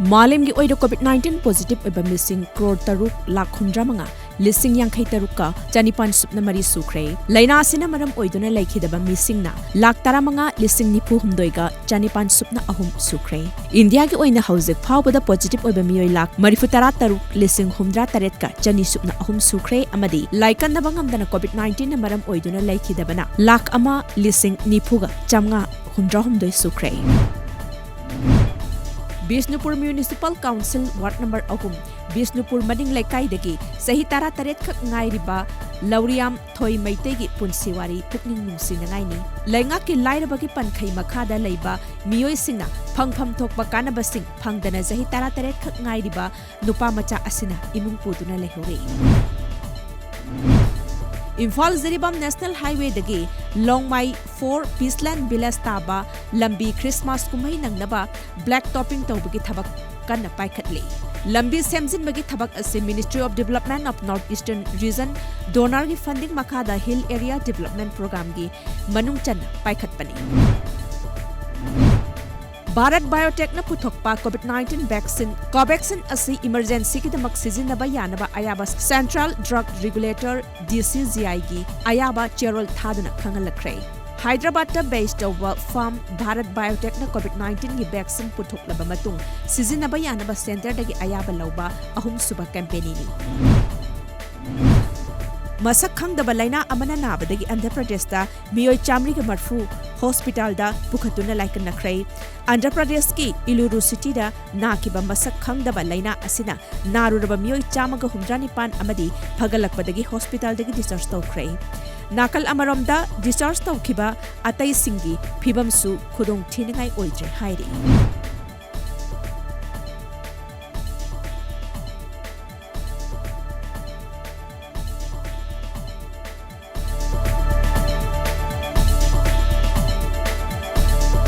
मालेम की ओइदो कोविड-19 positive ओइबा missing crore तरुक lakh 100 लिसिंग यांखै तरुका चनिपान सुपना मरी सुख्रे लैना सिना मरम ओइदुना लैखिदबा मिसिंगना लाख 15 लिसिंग निफु हुमदोइगा चनिपान सुपना अहुम सुख्रे इंडिया की ओइना हौजिक फावबदा पॉजिटिव ओइबा मियोइ लाख 43 तरुक लिसिंग 138 का चनि सुपना अहुम सुख्रे अमदी लाइकनबा ngamdana कोविड-19 ना मरम ओइदुना लैखिदबना लाख 1 लिसिंग निफुगा चमगा 100 सुख्रे Bishnupur municipal council ward number 3 Bishnupur मदिंग लेकाइदगी सही 13 खक ngairiba लौरियाम थोई मैतेगी पुनसिवारी पुकनिंग नुंसिनगाइनी लैंगा की लाइरबगी पनखै मखादा लैबा मियोइसिंगना फंगफम थोकबा कानबसिंग फंगदना सही 13 खक ngairiba नुपा मचा असिना इमुंग पुदुना लेहोरे इम्फाल जिरीबाम नेशनल हाईवे दगी लोंगमाई 4 पीसलैंड विलेज ताबा लंबी क्रिसमस कुमई नंगनबा ब्लैक टॉपिंग तौबगी थबक कन्न पाइखतले लंबी सेमजिनबगी थबक असे ministry of development of north eastern region DoNER की फंडिंग मखादा हिल एरिया डेवलपमेंट प्रोग्राम की मनुंग चन पाइखतपनी भारत बायोटेक न पुथोकपा कोविड-19 वैक्सीन कोवैक्सीन असी इमरजेंसी की दमक सिजिनबा यानबा अयाबा सेंट्रल ड्रग रेगुलेटर DCGI की अयाबा चेरोल थादना खंगलखरे Hyderabad based over pharma Bharat biotech न कोविड-19 की वैक्सीन पुथोकलबा मतुंग सिजिनबा यानबा सेंटर दगी अयाबा लौबा अहुम सुबह कैंपेनिनी मसक खंगदबा लैना अमना नाबदगी आंध्र प्रदेशदा मियोय चामरी के मरफू हॉस्पिटल दा पुखतुना लाइकन नखरै आंध्र प्रदेश की इलुरु सिटी दा नाकिबा मसक खंगदबा लैना असिना नारुरबा मियोय चामगा 19 अमदी फगलकपदगी हॉस्पिटल दगी डिस्चार्ज तौखरै नाकल अमरमदा डिस्चार्ज तौखिबा अतै सिंगी फिबमसु खुदोंग थिनिङाइ ओइद्रे हाइरि